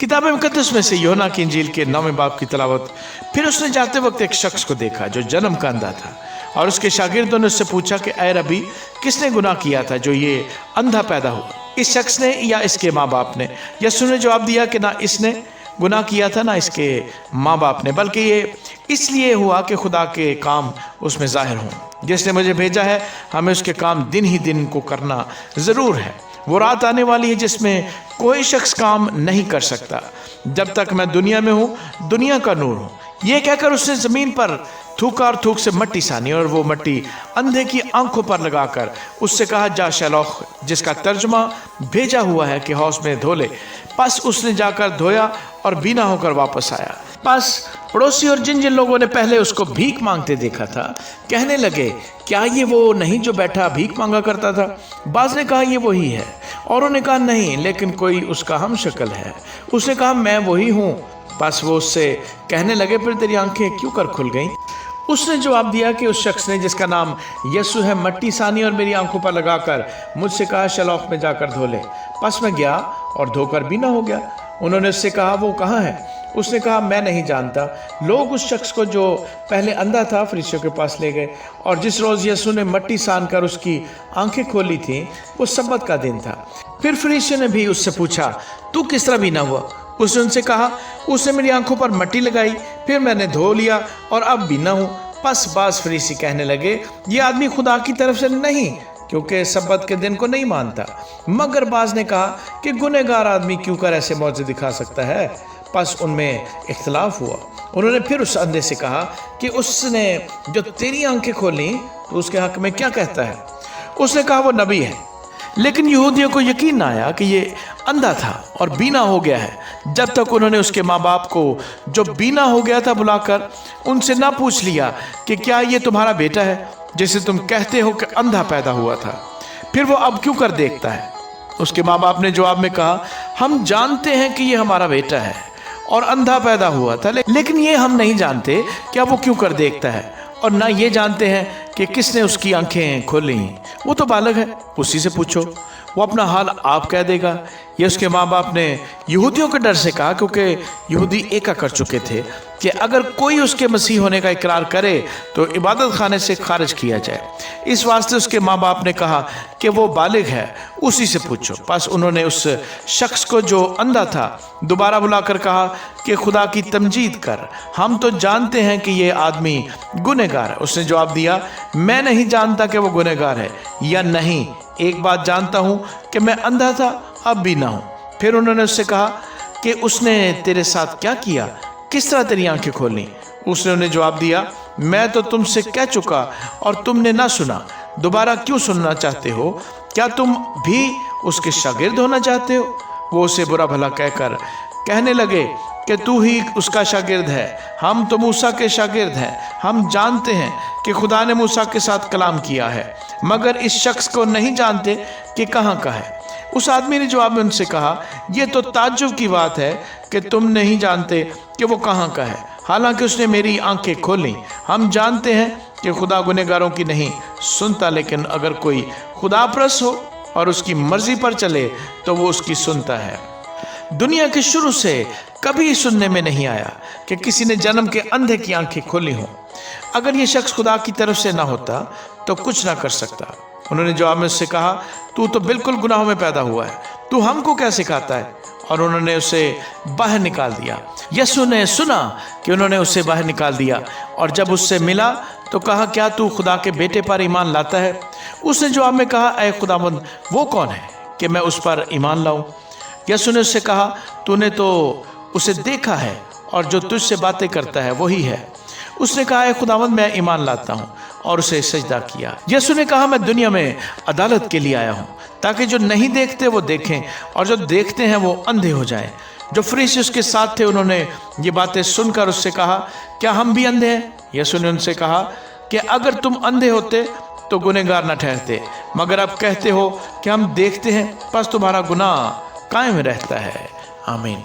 किताब मुकद्दस में से यूहन्ना की इंजील के 9वें बाब की तलावत। फिर उसने जाते वक्त एक शख्स को देखा जो जन्म का अंधा था, और उसके शागिर्दों ने उससे पूछा कि ऐ रबी, किसने गुनाह किया था जो ये अंधा पैदा हुआ, इस शख्स ने या इसके माँ बाप ने? यीशु ने जवाब दिया कि ना इसने गुनाह किया था ना इसके माँ बाप ने, बल्कि ये इसलिए हुआ कि खुदा के काम उसमें जाहिर हों। जिसने मुझे भेजा है, हमें उसके काम दिन ही दिन को करना ज़रूर है। वो रात आने वाली है जिसमें कोई शख्स काम नहीं कर सकता जब तक मैं दुनिया में हूँ, दुनिया का नूर हूँ। ये कहकर उसने ज़मीन पर थूका और थूक से मट्टी सानी, और वो मट्टी अंधे की आंखों पर लगाकर उससे कहा, जा शैलौख, जिसका तर्जुमा भेजा हुआ है कि हौस में धो ले। बस उसने जाकर धोया और बीना होकर वापस आया। बस पड़ोसी और जिन जिन लोगों ने पहले उसको भीख मांगते देखा था कहने लगे, क्या ये वो नहीं जो बैठा भीख मांगा करता था? बाज ने कहा, ये वही है। औरों ने कहा, नहीं, लेकिन कोई उसका हम शक्ल है। उसने कहा, मैं वही हूँ। बस वो उससे कहने लगे, फिर तेरी आंखें क्यों कर खुल गईं? उसने जवाब दिया कि उस शख्स ने जिसका नाम यीशु है मट्टी सानी और मेरी आंखों पर लगाकर मुझसे कहा, शैलौख में जाकर धो ले। बस मैं गया और धोकर बीना हो गया। उन्होंने उससे कहा, वो कहाँ है? उसने कहा, मैं नहीं जानता। लोग उस शख्स को जो पहले अंधा था फरीसियों के पास ले गए, और जिस रोज़ यीशु ने मट्टी सान कर उसकी आंखें खोली थीं वो सब्बत का दिन था। फिर फरीसियों ने भी उससे पूछा, तू किस तरह बीना हुआ? उसने उनसे कहा, उसने मेरी आंखों पर मट्टी लगाई, फिर मैंने धो लिया और अब बीना हूँ। बस बाज फरीसी कहने लगे, ये आदमी खुदा की तरफ से नहीं, क्योंकि सब्बत के दिन को नहीं मानता। मगर बाज ने कहा कि गुनहगार आदमी क्यों कर ऐसे मौजे दिखा सकता है? बस उनमें इख्तलाफ हुआ। उन्होंने फिर उस अंधे से कहा कि उसने जो तेरी आंखें खोली तो उसके हक में क्या कहता है? उसने कहा, वो नबी है। लेकिन यहूदियों को यकीन ना आया कि ये अंधा था और बीना हो गया है जब तक उन्होंने उसके माँ बाप को जो बीना हो गया था बुलाकर उनसे ना पूछ लिया कि क्या ये तुम्हारा बेटा है जिसे तुम कहते हो कि अंधा पैदा हुआ था? फिर वो अब क्यों कर देखता है? उसके माँ बाप ने जवाब में कहा, हम जानते हैं कि ये हमारा बेटा है और अंधा पैदा हुआ था, लेकिन ये हम नहीं जानते क्या वो क्यों कर देखता है, और ना ये जानते हैं कि किसने उसकी आंखें खोली। वो तो बालक है, उसी से पूछो, वो अपना हाल आप कह देगा। ये उसके माँ बाप ने यहूदियों के डर से कहा, क्योंकि यहूदी एका कर चुके थे कि अगर कोई उसके मसीह होने का इकरार करे तो इबादत खाने से खारिज किया जाए। इस वास्ते उसके माँ बाप ने कहा कि वो बालिग है, उसी से पूछो। बस उन्होंने उस शख्स को जो अंधा था दोबारा बुलाकर कहा कि खुदा की तमजीद कर, हम तो जानते हैं कि ये आदमी गुनहगार है। उसने जवाब दिया, मैं नहीं जानता कि वो गुनहगार है या नहीं। एक बात जानता हूँ कि मैं अंधा था, अब भी ना हूँ। फिर उन्होंने उससे कहा कि उसने तेरे साथ क्या किया, किस तरह तेरी आंखें खोली? उसने उन्हें जवाब दिया, मैं तो तुमसे कह चुका और तुमने ना सुना, दोबारा क्यों सुनना चाहते हो? क्या तुम भी उसके शागिर्द होना चाहते हो? वो उसे बुरा भला कहकर कहने लगे कि तू ही उसका शागिर्द है, हम तो मूसा के शागिर्द हैं। हम जानते हैं कि खुदा ने मूसा के साथ कलाम किया है, मगर इस शख्स को नहीं जानते कि कहाँ का है। उस आदमी ने जवाब में उनसे कहा, ये तो ताज्जुब की बात है कि तुम नहीं जानते कि वो कहाँ का है, हालांकि उसने मेरी आंखें खोली। हम जानते हैं कि खुदा गुनहगारों की नहीं सुनता, लेकिन अगर कोई खुदाप्रस्त हो और उसकी मर्जी पर चले तो वो उसकी सुनता है। दुनिया के शुरू से कभी सुनने में नहीं आया कि किसी ने जन्म के अंधे की आंखें खोली हों। अगर ये शख्स खुदा की तरफ से ना होता तो कुछ ना कर सकता। उन्होंने जवाब में उससे कहा, तू तो बिल्कुल गुनाहों में पैदा हुआ है, तू हमको क्या सिखाता है? और उन्होंने उसे बाहर निकाल दिया। यीशु ने सुना कि उन्होंने उसे बाहर निकाल दिया, और जब उससे मिला तो कहा, क्या तू खुदा के बेटे पर ईमान लाता है? उसने जवाब में कहा, ऐ खुदावंद, वो कौन है कि मैं उस पर ईमान लाऊं? यीशु ने उससे कहा, तूने तो उसे देखा है और जो तुझसे बातें करता है वही है। उसने कहा, ऐ खुदावंद, मैं ईमान लाता हूँ, और उसे सजदा किया। यीशु ने कहा, मैं दुनिया में अदालत के लिए आया हूँ, ताकि जो नहीं देखते वो देखें और जो देखते हैं वो अंधे हो जाएं। जो फरीसी उसके साथ थे उन्होंने ये बातें सुनकर उससे कहा, क्या हम भी अंधे हैं? यीशु ने उनसे कहा कि अगर तुम अंधे होते तो गुनहगार न ठहरते, मगर अब कहते हो कि हम देखते हैं, बस तुम्हारा गुनाह कायम रहता है। आमीन।